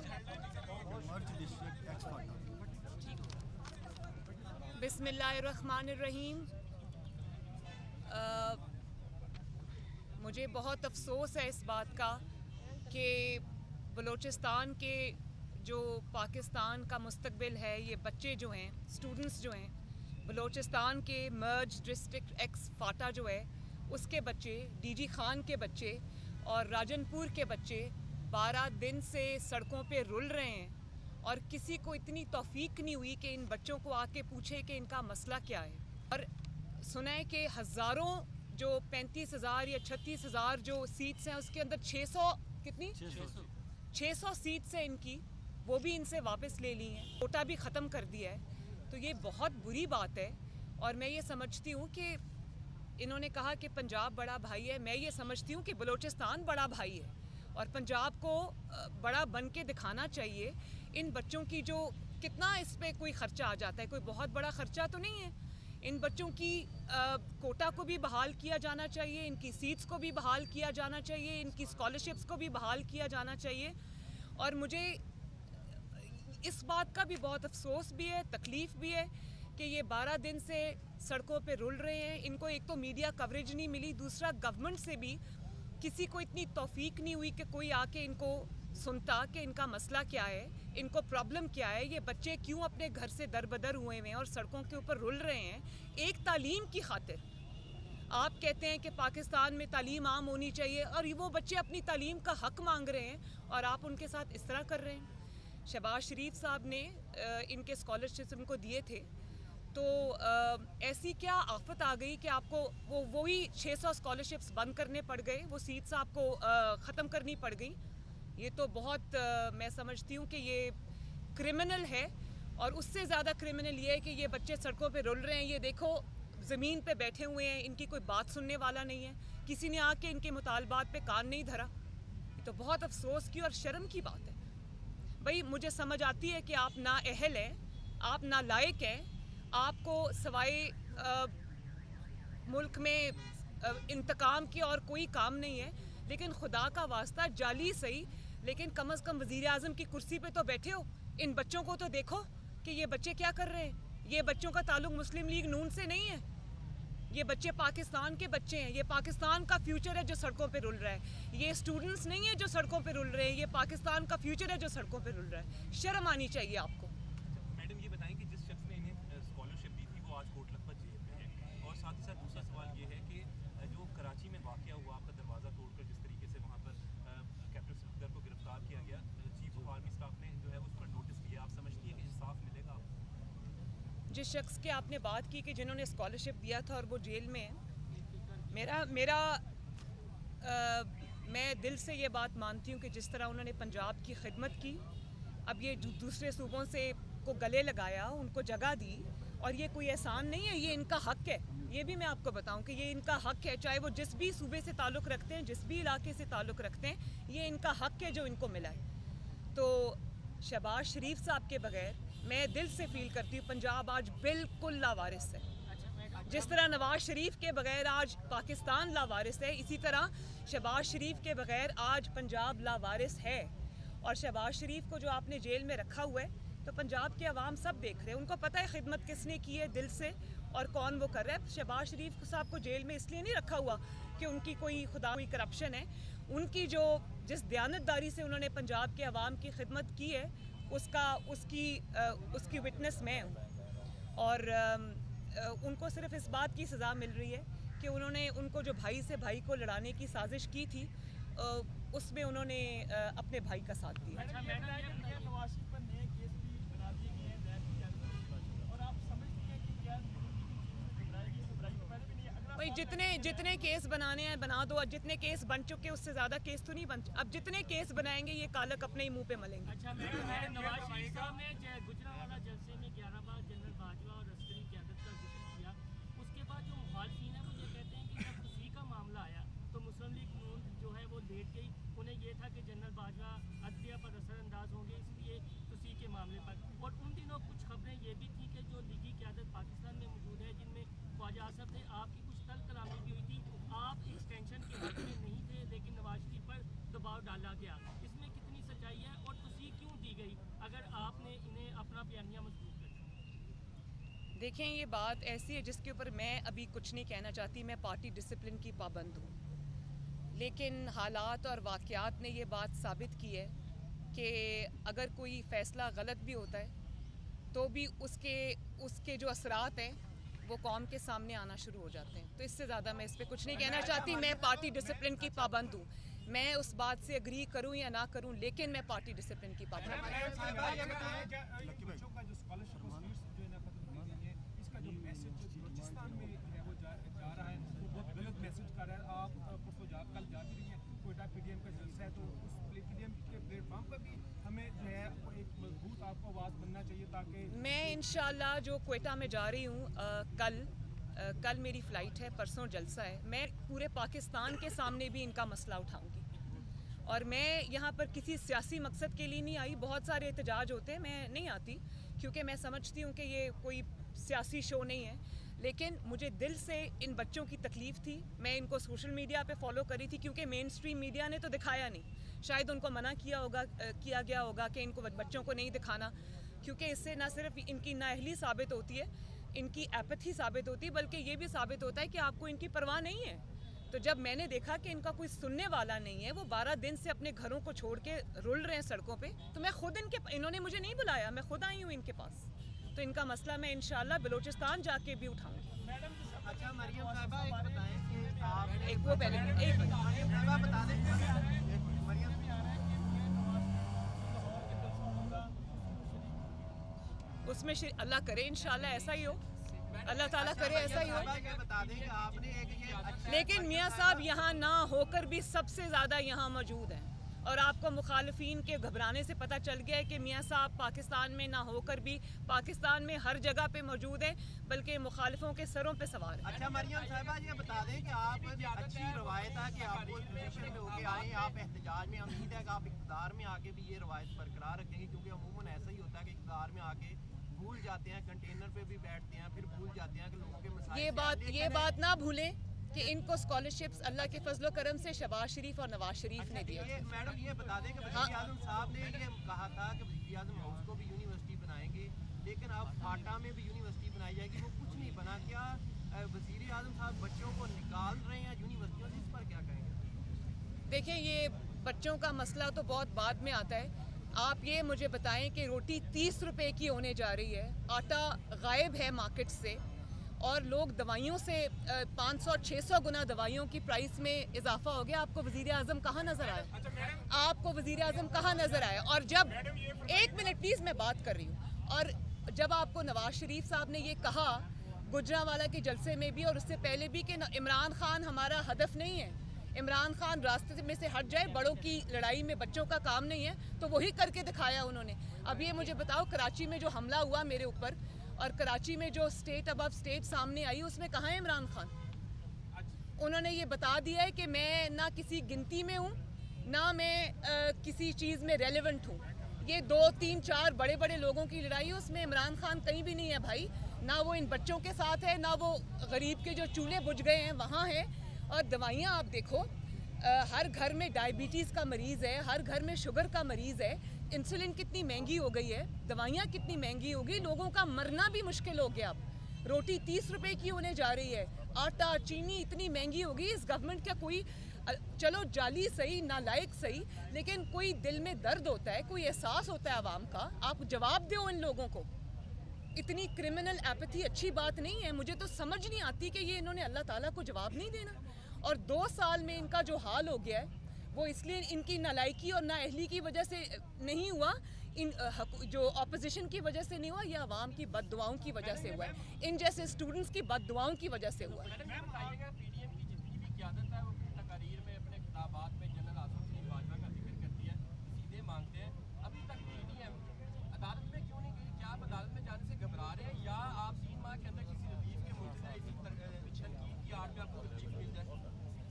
मर्ज district x फाटा। बिस्मिल्लाहिर्रहमानिर्रहीम। मुझे बहुत अफसोस है इस बात का कि बलूचिस्तान के जो पाकिस्तान का मुस्तकबिल है, ये बच्चे जो हैं, स्टूडेंट्स जो हैं, बलूचिस्तान के मर्ज डिस्ट्रिक्ट एक्स फाटा जो है उसके बच्चे, डीजी खान के बच्चे और राजनपुर के बच्चे 12 दिन से सड़कों पे रुल रहे हैं और किसी को इतनी तौफीक नहीं हुई कि इन बच्चों को आके पूछे कि इनका मसला क्या है। और सुना है कि हज़ारों जो 35,000 या 36,000 जो सीट्स हैं उसके अंदर 600 सीट्स हैं इनकी, वो भी इनसे वापस ले ली हैं, कोटा भी ख़त्म कर दिया है। तो ये बहुत बुरी बात है और मैं ये समझती हूँ कि इन्होंने कहा कि पंजाब बड़ा भाई है, मैं ये समझती हूँ कि बलूचिस्तान बड़ा भाई है और पंजाब को बड़ा बन के दिखाना चाहिए। इन बच्चों की जो कितना इस पे कोई ख़र्चा आ जाता है, कोई बहुत बड़ा ख़र्चा तो नहीं है। इन बच्चों की कोटा को भी बहाल किया जाना चाहिए, इनकी सीट्स को भी बहाल किया जाना चाहिए, इनकी स्कॉलरशिप्स को भी बहाल किया जाना चाहिए। और मुझे इस बात का भी बहुत अफसोस भी है, तकलीफ़ भी है कि ये 12 दिन से सड़कों पे रुल रहे हैं। इनको एक तो मीडिया कवरेज नहीं मिली, दूसरा गवर्नमेंट से भी किसी को इतनी तौफीक नहीं हुई कि कोई आके इनको सुनता कि इनका मसला क्या है, इनको प्रॉब्लम क्या है, ये बच्चे क्यों अपने घर से दरबदर हुए हैं और सड़कों के ऊपर रुल रहे हैं एक तालीम की खातिर। आप कहते हैं कि पाकिस्तान में तालीम आम होनी चाहिए और वो बच्चे अपनी तालीम का हक मांग रहे हैं और आप उनके साथ इस तरह कर रहे हैं। शहबाज शरीफ साहब ने इनके स्कॉलरशिप इनको दिए थे, तो ऐसी क्या आफत आ गई कि आपको वही 600 स्कॉलरशिप्स बंद करने पड़ गए, वो सीट्स आपको ख़त्म करनी पड़ गई। ये तो बहुत मैं समझती हूँ कि ये क्रिमिनल है और उससे ज़्यादा क्रिमिनल ये है कि ये बच्चे सड़कों पे रुल रहे हैं। ये देखो ज़मीन पे बैठे हुए हैं, इनकी कोई बात सुनने वाला नहीं है, किसी ने आके इनके मुतालबात पे कान नहीं धरा। ये तो बहुत अफसोस की और शर्म की बात है। भाई मुझे समझ आती है कि आप ना अहल हैं, आप ना लायक हैं, आपको सवाए मुल्क में इंतकाम की और कोई काम नहीं है, लेकिन खुदा का वास्ता जाली सही, लेकिन कम से कम वज़ीर आज़म की कुर्सी पे तो बैठे हो। इन बच्चों को तो देखो कि ये बच्चे क्या कर रहे हैं। ये बच्चों का ताल्लुक मुस्लिम लीग नून से नहीं है, ये बच्चे पाकिस्तान के बच्चे हैं, ये पाकिस्तान का फ्यूचर है जो सड़कों पे रुल रहा है। ये स्टूडेंट्स नहीं है जो सड़कों पे रुल रहे हैं, ये पाकिस्तान का फ्यूचर है जो सड़कों पे रुल रहा है। शर्म आनी चाहिए आपको। मैडम ये बताएं कि जिस शख्स ने इन्हें स्कॉलरशिप दी थी वो आज कोट लखपत जेल में है, और साथ ही साथ दूसरा सवाल ये है कि जो कराची में वाक़या हुआ, आपका दरवाज़ा तोड़कर जिस तरीके से वहाँ पर कैप्टन सफदर को गिरफ्तार किया गया, चीफ ऑफ आर्मी स्टाफ ने जो है उस पर नोटिस लिया, आप समझती हैं कि इंसाफ मिलेगा आपको? जिस शख्स की आपने बात की कि जिन्होंने स्कॉलरशिप दिया था और वो जेल में है, मैं दिल से ये बात मानती हूँ कि जिस तरह उन्होंने पंजाब की खिदमत की, अब ये दूसरे सूबों से को गले लगाया, उनको जगह दी, और ये कोई एहसान नहीं है, ये इनका हक है। ये भी मैं आपको बताऊं कि ये इनका हक है, चाहे वो जिस भी सूबे से ताल्लुक़ रखते हैं, जिस भी इलाके से ताल्लुक़ रखते हैं, ये इनका हक है जो इनको मिला है। तो शहबाज शरीफ साहब के बगैर मैं दिल से फील करती हूँ पंजाब आज बिल्कुल लावारिस है। जिस तरह नवाज शरीफ के बगैर आज पाकिस्तान लावारिस है, इसी तरह शहबाज शरीफ के बगैर आज पंजाब लावारिस है। और शहबाज शरीफ को जो आपने जेल में रखा हुआ है, तो पंजाब के अवाम सब देख रहे हैं, उनको पता है खिदमत किसने की है दिल से और कौन वो कर रहा है। शहबाज शरीफ साहब को जेल में इसलिए नहीं रखा हुआ कि उनकी कोई करप्शन है, उनकी जिस दयानतदारी से उन्होंने पंजाब के अवाम की खिदमत की है उसकी विटनेस मैं हूँ। और उनको सिर्फ इस बात की सज़ा मिल रही है कि उन्होंने उनको जो भाई से भाई को लड़ाने की साजिश की थी, उसमें उन्होंने अपने भाई का साथ दिया। भाई जितने केस बनाने हैं बना दो, और जितने केस बन चुके उससे ज़्यादा केस तो नहीं बन, अब जितने केस बनाएंगे ये कालक अपने ही मुंह पे मलेंगे। अच्छा नवाज शरीफ साहब ने गुजरांवाला जलसे में 11 बार जनरल बाजवा और अस्करी क़यादत का जिक्र किया, उसके बाद जो मुखालफिन है वो ये कहते हैं कि जब उसी का मामला आया तो मुस्लिम लीग नून जो है वो लेट गई। उन्हें ये था कि जनरल बाजवा अदलिया पर असरअंदाज होंगे, इसलिए उसी के मामले पर। और उन दिनों कुछ खबरें ये भी थी कि जो लीगी क़यादत पाकिस्तान में मौजूद है, जिनमें ख्वाजा आसफ थे, आपकी कुछ तल कलामी भी हुई थी, आप एक्सटेंशन के हक में नहीं थे, लेकिन नवाज शरीफ पर दबाव डाला गया। इसमें कितनी सच्चाई है और तुसी क्यों देखें, ये बात ऐसी है जिसके ऊपर मैं अभी कुछ नहीं कहना चाहती। मैं पार्टी डिसिप्लिन की पाबंद हूँ, लेकिन हालात और वाक़यात ने ये बात साबित की है कि अगर कोई फ़ैसला गलत भी होता है तो भी उसके जो असरात हैं वो कौम के सामने आना शुरू हो जाते हैं। तो इससे ज़्यादा मैं इस पर कुछ नहीं कहना चाहती। मैं पार्टी डिसिप्लिन की पाबंद हूँ। मैं उस बात से एग्री करूँ या ना करूँ, लेकिन मैं पार्टी डिसिप्लिन की पाबंद हूँ। बच्चों का जो स्कॉलरशिप और सीट्स जो है ना खत्म की गई है, इसका जो मैसेज बलूचिस्तान में है वो जा रहा है, वो बहुत गलत मैसेज कर रहा है। आप परसों कल जा भी रही हैं, कोयटा पीडीएम का जलसा है, तो उस पीडीएम के प्लेटफॉर्म पर भी हमें जो है एक मजबूत आपको आवाज़ बनना चाहिए ताकि मैं इंशाल्लाह जो क्वेटा में जा रही हूँ, कल मेरी फ़्लाइट है, परसों जलसा है। मैं पूरे पाकिस्तान के सामने भी इनका मसला उठाऊंगी। और मैं यहाँ पर किसी सियासी मकसद के लिए नहीं आई। बहुत सारे एहतजाज होते हैं, मैं नहीं आती क्योंकि मैं समझती हूँ कि ये कोई सियासी शो नहीं है। लेकिन मुझे दिल से इन बच्चों की तकलीफ़ थी। मैं इनको सोशल मीडिया पे फॉलो करी थी क्योंकि मेन स्ट्रीम मीडिया ने तो दिखाया नहीं। शायद उनको मना किया गया होगा कि इनको बच्चों को नहीं दिखाना, क्योंकि इससे ना सिर्फ इनकी नाअहली साबित होती है, इनकी एपैथी साबित होती है, बल्कि ये भी साबित होता है कि आपको इनकी परवाह नहीं है। तो जब मैंने देखा कि इनका कोई सुनने वाला नहीं है, वो 12 दिन से अपने घरों को छोड़ के रुल रहे हैं सड़कों पे, तो मैं खुद इन्होंने मुझे नहीं बुलाया, मैं खुद आई हूँ इनके पास। तो इनका मसला मैं इंशाल्लाह बलूचिस्तान जाके भी उठाऊंगी। अच्छा मरियम साहिबा, एक बताएं कि आप एक वो पहले एक मिनट। मरियम साहिबा बता दें, मरियम उसमें अल्लाह करे इंशाल्लाह ऐसा ही हो, अल्लाह ताला करे ऐसा ही हो। ये बता दें कि आपने एक ये लेकिन मियाँ साहब यहाँ ना होकर भी सबसे ज़्यादा यहाँ मौजूद हैं, और आपको मुखालफीन के घबराने से पता चल गया है कि मियाँ साहब पाकिस्तान में ना होकर भी पाकिस्तान में हर जगह पे मौजूद हैं, बल्कि मुखालिफों के सरों पे सवार हैं। अच्छा मरियम साहिबा, ये बता दें कि आप अच्छी रवायत है कि आप पोजीशन में होके आए, आप एहतजाज में, उम्मीद है कि आप इक़्तिदार में आके भी ये रवायत बरकरार रखेंगे, क्योंकि अमूमन ऐसा ही होता है कि इक़्तिदार में आके भूल जाते हैं, कंटेनर पे भी बैठते हैं, फिर भूल जाते हैं कि लोगों के मसाइल। ये बात ना भूलें कि इनको स्कॉलरशिप्स अल्लाह के फजलो करम से शहबाज शरीफ और नवाज शरीफ ने दिया। ये मैडम ये बता दें कि वज़ीर आज़म साहब ने ये कहा था कि वज़ीर आज़म हाउस को भी यूनिवर्सिटी बनाएंगे, लेकिन अब फाटा में भी यूनिवर्सिटी बनाई जाएगी, वो कुछ नहीं बना। क्या वज़ीर आज़म साहब बच्चों को निकाल रहे हैं यूनिवर्सिटियों से, इस पर क्या कहेंगे? देखें, ये बच्चों का मसला तो बहुत बाद में आता है। आप ये मुझे बताएं कि रोटी 30 रुपए की होने जा रही है, आटा गायब है मार्केट से, और लोग दवाइयों से 500-600 गुना दवाइयों की प्राइस में इजाफा हो गया। आपको वज़ीर आज़म कहाँ नज़र आया? आपको वज़ीर आज़म कहाँ नज़र आया? और जब एक मिनट प्लीज़, मैं बात कर रही हूँ। और जब आपको नवाज शरीफ साहब ने ये कहा गुजरांवाला के जलसे में भी और उससे पहले भी कि इमरान खान हमारा हदफ नहीं है, इमरान खान रास्ते में से हट जाए, बड़ों की लड़ाई में बच्चों का काम नहीं है, तो वही करके दिखाया उन्होंने। अब ये मुझे बताओ, कराची में जो हमला हुआ मेरे ऊपर और कराची में जो स्टेट अबव स्टेट सामने आई, उसमें कहाँ है इमरान खान? उन्होंने ये बता दिया है कि मैं ना किसी गिनती में हूँ, ना मैं किसी चीज़ में रेलेवेंट हूँ। ये 2, 3, 4 बड़े बड़े लोगों की लड़ाई है, उसमें इमरान खान कहीं भी नहीं है भाई। ना वो इन बच्चों के साथ है, ना वो गरीब के जो चूल्हे बुझ गए हैं वहाँ है। और दवाइयाँ आप देखो, हर घर में डायबिटीज़ का मरीज़ है, हर घर में शुगर का मरीज़ है, इंसुलिन कितनी महंगी हो गई है, दवाइयाँ कितनी महंगी हो गई, लोगों का मरना भी मुश्किल हो गया। अब रोटी 30 रुपए की होने जा रही है, आटा चीनी इतनी महंगी हो गई। इस गवर्नमेंट का कोई, चलो जाली सही, नालायक सही, लेकिन कोई दिल में दर्द होता है, कोई एहसास होता है आवाम का। आप जवाब दो इन लोगों को। इतनी क्रिमिनल एपैथी अच्छी बात नहीं है। मुझे तो समझ नहीं आती कि ये इन्होंने अल्लाह ताला को जवाब नहीं देना। और 2 साल में इनका जो हाल हो गया है, वो इसलिए इनकी नालायकी और नाअहली की वजह से नहीं हुआ, इन जो अपोजिशन की वजह से नहीं हुआ, ये आवाम की बददुआओं की वजह से हुआ है, इन जैसे स्टूडेंट्स की बददुआओं की वजह से हुआ है। पीडीएम की जितनी भी क़यादत है वो अपनी तकारीर में, अपने किताबात में जनरल आसिम सलीम बाजवा का जिक्र करती है, सीधे मांगते हैं। अभी तक पीडीएम अदालत में क्यों नहीं गई? क्या आप अदालत में जाने से घबरा रहे हैं, या आप 3 माह के अंदर किसी रिलीफ के मुल्ज़िम इसी पिटीशन की कि आप आपको रिलीफ मिल जाए?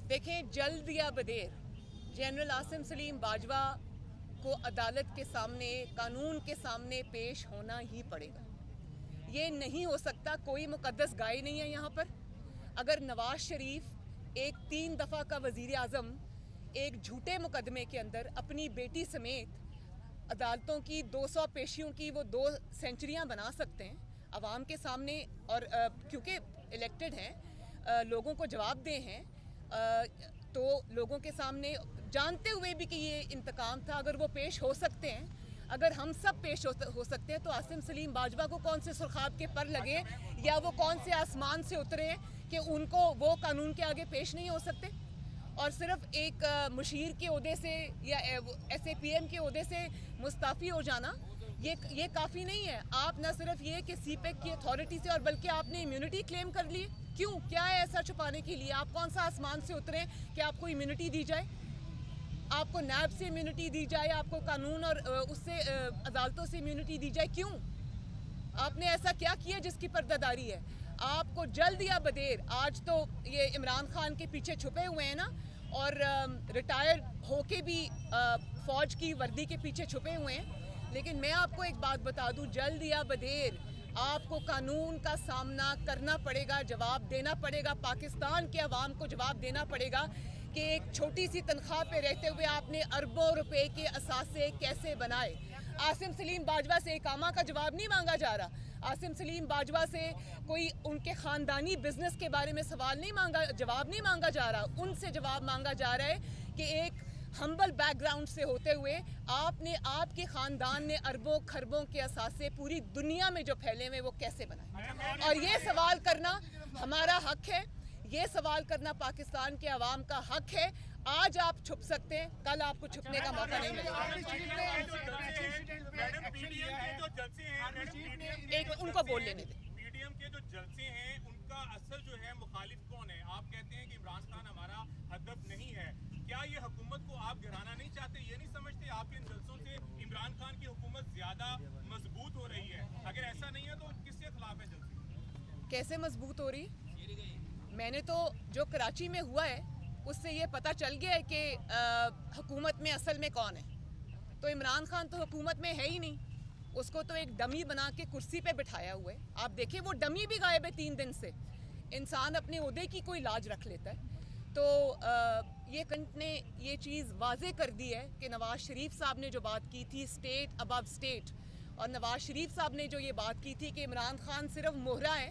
देखें, जल्द या बदेर जनरल आसिम सलीम बाजवा को अदालत के सामने, कानून के सामने पेश होना ही पड़ेगा। ये नहीं हो सकता, कोई मुकद्दस गाय नहीं है यहाँ पर। अगर नवाज शरीफ एक 3 दफ़ा का वज़ीर आज़म एक झूठे मुकदमे के अंदर अपनी बेटी समेत अदालतों की 200 पेशियों की वो 2 सेंचुरियाँ बना सकते हैं, आवाम के सामने, और क्योंकि इलेक्टेड हैं, लोगों को जवाब दे हैं, तो लोगों के सामने जानते हुए भी कि ये इंतकाम था, अगर वो पेश हो सकते हैं, अगर हम सब पेश हो सकते हैं, तो आसिम सलीम बाजवा को कौन से सुरखाब के पर लगे या वो कौन से आसमान से उतरे कि उनको वो कानून के आगे पेश नहीं हो सकते। और सिर्फ एक मुशीर के ओहदे से या SAPM के ओहदे से मुस्ताफ़ी हो जाना ये काफ़ी नहीं है। आप न सिर्फ ये कि CPEC की अथॉरिटी से, और बल्कि आपने इम्यूनिटी क्लेम कर ली। क्यों? क्या है ऐसा छुपाने के लिए? आप कौन सा आसमान से उतरे कि आपको इम्यूनिटी दी जाए, आपको नैब से इम्यूनिटी दी जाए, आपको कानून और उससे अदालतों से इम्यूनिटी दी जाए? क्यों? आपने ऐसा क्या किया जिसकी पर्दादारी है? आपको जल्द या बदेर, आज तो ये इमरान खान के पीछे छुपे हुए हैं ना, और रिटायर्ड होके भी फ़ौज की वर्दी के पीछे छुपे हुए हैं, लेकिन मैं आपको एक बात बता दूं, जल्द या बदेर आपको कानून का सामना करना पड़ेगा, जवाब देना पड़ेगा, पाकिस्तान के अवाम को जवाब देना पड़ेगा कि एक छोटी सी तनख्वाह पे रहते हुए आपने अरबों रुपए के असासे कैसे बनाए। आसिम सलीम बाजवा से इकामा का जवाब नहीं मांगा जा रहा, आसिम सलीम बाजवा से कोई उनके ख़ानदानी बिजनेस के बारे में जवाब नहीं मांगा जा रहा, उनसे जवाब मांगा जा रहा है कि एक हम्बल बैकग्राउंड से होते हुए आपके ख़ानदान ने अरबों खरबों के असासे पूरी दुनिया में जो फैले हुए वो कैसे बनाए। और ये सवाल करना हमारा हक है, ये सवाल करना पाकिस्तान के अवाम का हक है। आज आप छुप सकते हैं, कल आपको छुपने का मौका नहीं मिलेगा। एक उनको बोल लेने दें। PDM के जो जलसे हैं उनका असल जो है मुखालिफ कौन है? आप कहते हैं कि इमरान खान हमारा हदफ नहीं है, क्या ये हुकूमत को आप गिराना नहीं चाहते? ये नहीं समझते आपके इन जलसों से इमरान खान की हुकूमत ज्यादा मजबूत हो रही है? अगर ऐसा नहीं है तो किसके खिलाफ है जलसे? कैसे मजबूत हो रही? मैंने तो जो कराची में हुआ है उससे ये पता चल गया है कि हुकूमत में असल में कौन है। तो इमरान खान तो हुकूमत में है ही नहीं, उसको तो एक डमी बना के कुर्सी पे बिठाया हुआ है। आप देखिए वो डमी भी गायब है 3 दिन से। इंसान अपने ओहदे की कोई लाज रख लेता है। तो ये कंट ने ये चीज़ वाजे कर दी है कि नवाज शरीफ साहब ने जो बात की थी स्टेट अबव स्टेट, और नवाज शरीफ साहब ने जो ये बात की थी कि इमरान खान सिर्फ मोहरा है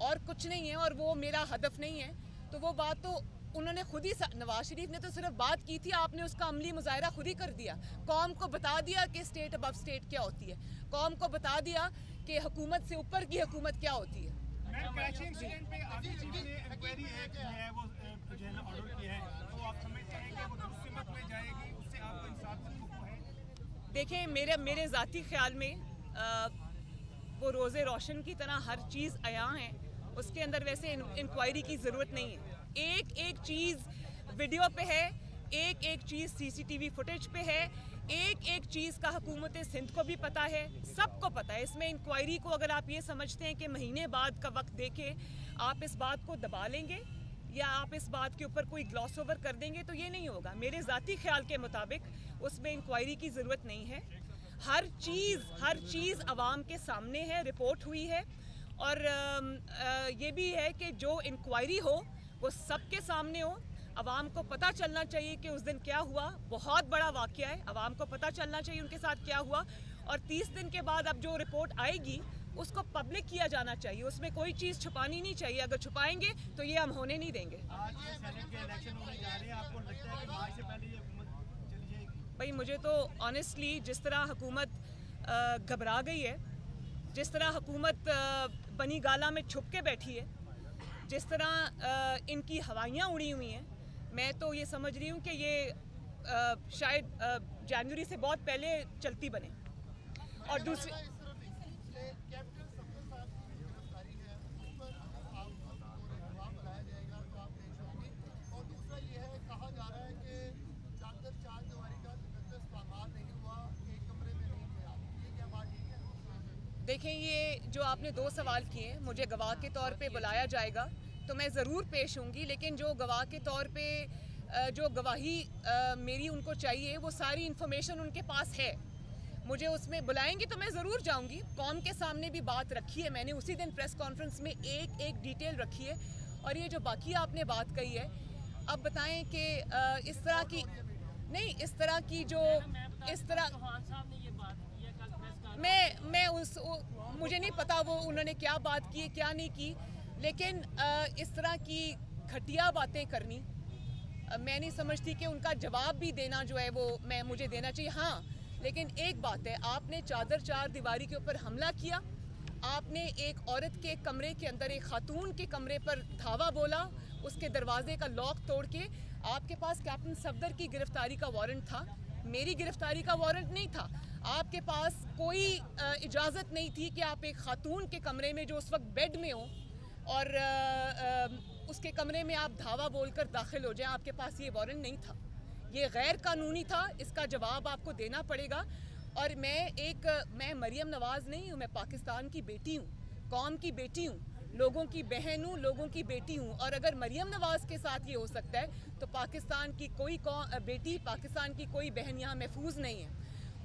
और कुछ नहीं है और वो मेरा हदफ नहीं है, तो वो बात तो उन्होंने खुद ही, नवाज शरीफ ने तो सिर्फ बात की थी, आपने उसका अमली मुजाहरा खुद ही कर दिया। कौम को बता दिया कि स्टेट अबव स्टेट क्या होती है, कौम को बता दिया कि हुकूमत से ऊपर की हुकूमत क्या होती है। कराची इंसिडेंट पे आगे चीफ ने इंक्वायरी है वो जो है ना ऑर्डर किया है, तो आप समझते हैं कि वो मुसीबत में जाएगी, उससे आपको इंसाफ है? देखें मेरे ज़ाती ख्याल में वो रोज़े रोशन की तरह हर चीज़ अया है, उसके अंदर वैसे इंक्वायरी की ज़रूरत नहीं है। एक चीज़ वीडियो पे है, एक चीज़ CCTV फुटेज पे है, एक चीज़ का हुकूमत सिंध को भी पता है, सबको पता है। इसमें इंक्वायरी को अगर आप ये समझते हैं कि महीने बाद का वक्त देके आप इस बात को दबा लेंगे या आप इस बात के ऊपर कोई ग्लॉस ओवर कर देंगे तो ये नहीं होगा। मेरे ज़ाती ख्याल के मुताबिक उसमें इंक्वायरी की ज़रूरत नहीं है। हर चीज़ आवाम के सामने है, रिपोर्ट हुई है, और ये भी है कि जो इंक्वायरी हो वो सबके सामने हो। अवाम को पता चलना चाहिए कि उस दिन क्या हुआ, बहुत बड़ा वाक़या है, अवाम को पता चलना चाहिए उनके साथ क्या हुआ, और 30 दिन के बाद अब जो रिपोर्ट आएगी उसको पब्लिक किया जाना चाहिए, उसमें कोई चीज़ छुपानी नहीं चाहिए। अगर छुपाएंगे तो ये हम होने नहीं देंगे। आज सेनेट के इलेक्शन होने जा रहे हैं, आपको लगता है कि मार्च से पहले ये हुकूमत चली जाएगी? भाई मुझे तो ऑनेस्टली जिस तरह हुकूमत घबरा गई है, जिस तरह हुकूमत बनी गाला में छुप के बैठी है, जिस तरह इनकी हवाइयाँ उड़ी हुई हैं, मैं तो ये समझ रही हूँ कि ये शायद जनवरी से बहुत पहले चलती बने। और दूसरी देखें, ये जो आपने 2 सवाल किए, मुझे गवाह के तौर पे बुलाया जाएगा तो मैं ज़रूर पेश होंगी, लेकिन जो गवाह के तौर पे जो गवाही मेरी उनको चाहिए वो सारी इन्फॉर्मेशन उनके पास है। मुझे उसमें बुलाएंगी तो मैं ज़रूर जाऊंगी। कौम के सामने भी बात रखी है मैंने, उसी दिन प्रेस कॉन्फ्रेंस में एक डिटेल रखी है। और ये जो बाकी आपने बात कही है, अब बताएं कि इस तरह की नहीं, इस तरह की जो इस तरह चौहान साहब ने ये बात की है कल प्रेस मुझे नहीं पता वो उन्होंने क्या बात की क्या नहीं की, लेकिन इस तरह की घटिया बातें करनी मैं नहीं समझती कि उनका जवाब भी देना जो है वो मुझे देना चाहिए। हाँ, लेकिन एक बात है, आपने चादर चार दीवारी के ऊपर हमला किया, आपने एक औरत के कमरे के अंदर, एक खातून के कमरे पर धावा बोला, उसके दरवाजे का लॉक तोड़ के। आपके पास कैप्टन सफदर की गिरफ्तारी का वारंट था, मेरी गिरफ्तारी का वारंट नहीं था। आपके पास कोई इजाज़त नहीं थी कि आप एक खातून के कमरे में जो उस वक्त बेड में हो और उसके कमरे में आप धावा बोलकर दाखिल हो जाएं। आपके पास ये वारंट नहीं था, ये गैर कानूनी था, इसका जवाब आपको देना पड़ेगा। और मैं मरियम नवाज़ नहीं हूँ, मैं पाकिस्तान की बेटी हूँ, कौम की बेटी हूँ, लोगों की बहन हूँ, लोगों की बेटी हूँ। और अगर मरियम नवाज़ के साथ ये हो सकता है तो पाकिस्तान की कोई बेटी, पाकिस्तान की कोई बहन यहाँ महफूज नहीं है।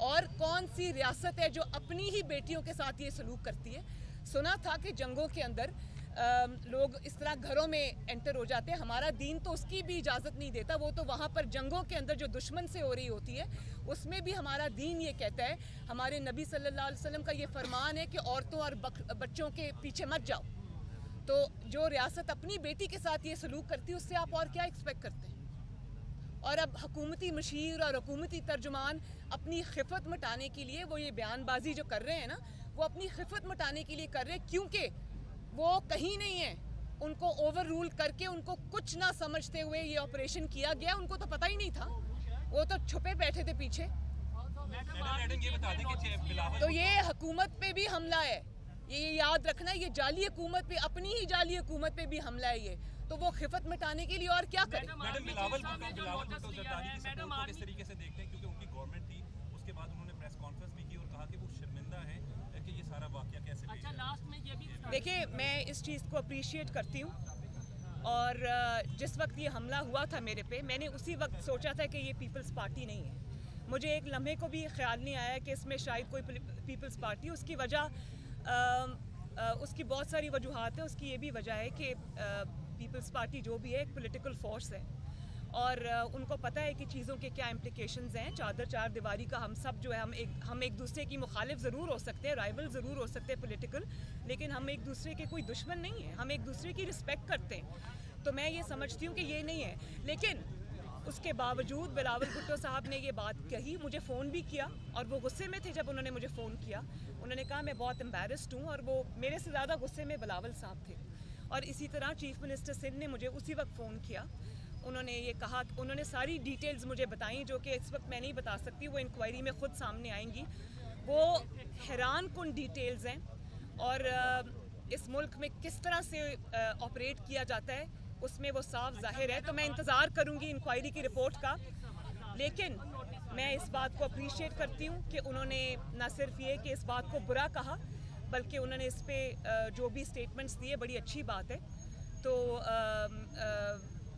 और कौन सी रियासत है जो अपनी ही बेटियों के साथ ये सलूक करती है? सुना था कि जंगों के अंदर लोग इस तरह घरों में एंटर हो जाते हैं। हमारा दीन तो उसकी भी इजाज़त नहीं देता, वो तो वहाँ पर जंगों के अंदर जो दुश्मन से हो रही होती है उसमें भी हमारा दीन ये कहता है, हमारे नबी सल्लल्लाहु अलैहि वसल्लम का ये फरमान है कि औरतों और बच्चों के पीछे मत जाओ। तो जो रियासत अपनी बेटी के साथ ये सलूक करती है उससे आप और क्या एक्सपेक्ट करते हैं? और अब हुकूमती मशीर और हुकूमती तर्जुमान अपनी खिफत मिटाने के लिए वो ये बयानबाजी जो कर रहे हैं ना, वो अपनी खिफत मिटाने के लिए कर रहे हैं, क्योंकि वो कहीं नहीं है। उनको ओवर रूल करके, उनको कुछ ना समझते हुए ये ऑपरेशन किया गया। उनको तो पता ही नहीं था, वो तो छुपे बैठे थे पीछे। तो ये हुकूमत पे भी हमला है, ये याद रखना, ये जाली हुकूमत पे, अपनी ही जाली हुकूमत पे भी हमला है ये। तो वो खिफत मिटाने के लिए और क्या करें? मैडम बिलावल भुट्टो जरदारी की सपोर्ट को किस तरीके से देखते हैं, क्योंकि उनकी गवर्नमेंट थी, उसके बाद उन्होंने प्रेस कॉन्फ्रेंस भी की और कहा कि वो शर्मिंदा है कि ये सारा वाकया कैसे। अच्छा, लास्ट में ये भी देखिए, मैं इस चीज़ को अप्रिशिएट करती हूँ। और जिस वक्त ये हमला हुआ था मेरे पे, मैंने उसी वक्त सोचा था कि ये पीपल्स पार्टी नहीं है। मुझे एक लम्हे को भी ख्याल नहीं आया कि इसमें शायद कोई पीपल्स पार्टी। उसकी वजह उसकी बहुत सारी वजूहात है। उसकी ये भी वजह है कि पीपल्स पार्टी जो भी है एक पॉलिटिकल फोर्स है और उनको पता है कि चीज़ों के क्या इम्प्लिकेशंस हैं। चादर चार दीवारी का हम सब जो है, हम एक दूसरे की मुखालिफ ज़रूर हो सकते हैं, राइवल ज़रूर हो सकते हैं पॉलिटिकल, लेकिन हम एक दूसरे के कोई दुश्मन नहीं हैं, हम एक दूसरे की रिस्पेक्ट करते हैं। तो मैं ये समझती हूँ कि ये नहीं है। लेकिन उसके बावजूद बिलावल भुट्टो साहब ने ये बात कही, मुझे फ़ोन भी किया और वो गुस्से में थे जब उन्होंने मुझे फ़ोन किया। उन्होंने कहा मैं बहुत एम्बेरस्ड हूँ, और वो मेरे से ज़्यादा गुस्से में बिलावल साहब थे। और इसी तरह चीफ मिनिस्टर सिंध ने मुझे उसी वक्त फ़ोन किया। उन्होंने ये कहा, उन्होंने सारी डिटेल्स मुझे बताई जो कि इस वक्त मैं नहीं बता सकती, वो इंक्वायरी में ख़ुद सामने आएंगी। वो हैरान कुन डिटेल्स हैं और इस मुल्क में किस तरह से ऑपरेट किया जाता है उसमें वो साफ जाहिर है। तो मैं इंतज़ार करूँगी इंक्वायरी की रिपोर्ट का। लेकिन मैं इस बात को अप्रिशिएट करती हूँ कि उन्होंने न सिर्फ ये कि इस बात को बुरा कहा, बल्कि उन्होंने इस पे जो भी स्टेटमेंट्स दिए, बड़ी अच्छी बात है। तो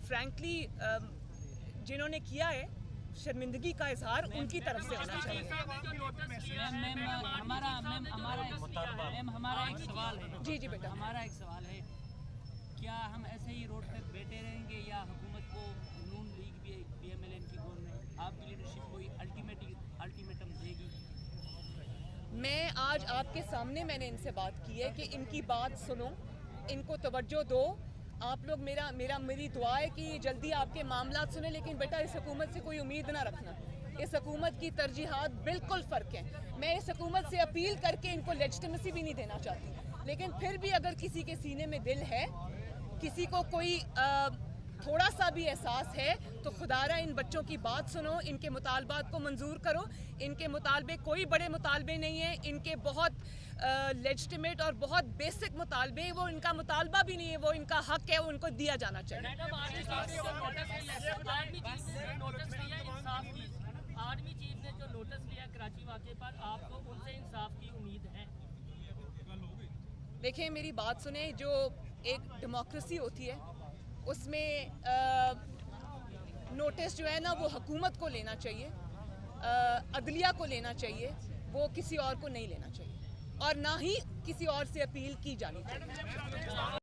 फ्रैंकली जिन्होंने किया है, शर्मिंदगी का इजहार उनकी तरफ से होना चाहिए। हमारा एक सवाल है। जी जी बेटा, हमारा एक सवाल है, क्या हम ऐसे ही रोड पे बैठे रहेंगे या हुकूमत को, नून लीग PMLN की गवर्नमेंट आपकी लीडरशिप कोई अल्टीमेटम देगी? मैं आज आपके सामने मैंने इनसे बात की है कि इनकी बात सुनो, इनको तवज्जो दो। आप लोग मेरी दुआ है कि जल्दी आपके मामलात सुने। लेकिन बेटा, इस हुकूमत से कोई उम्मीद ना रखना। इस हुकूमत की तरजीहात बिल्कुल फ़र्क हैं। मैं इस हुकूमत से अपील करके इनको लेजिटिमेसी भी नहीं देना चाहती, लेकिन फिर भी अगर किसी के सीने में दिल है, किसी को कोई थोड़ा सा भी एहसास है, तो खुदारा इन बच्चों की बात सुनो, इनके मुतालबात को मंजूर करो। इनके मुतालबे कोई बड़े मुतालबे नहीं हैं, इनके बहुत लेजिटिमेट और बहुत बेसिक मुतालबे, वो इनका मुतालबा भी नहीं है, वो इनका हक है, वो उनको दिया जाना चाहिए। आर्मी चीफ ने जो नोटिस लिया कराची वाक़े पर, आपको उनसे इंसाफ की उम्मीद है? देखिए, मेरी बात सुने, जो एक डेमोक्रेसी होती है उसमें नोटिस जो है ना, वो हुकूमत को लेना चाहिए, अदलिया को लेना चाहिए, वो किसी और को नहीं लेना चाहिए, और ना ही किसी और से अपील की जानी चाहिए।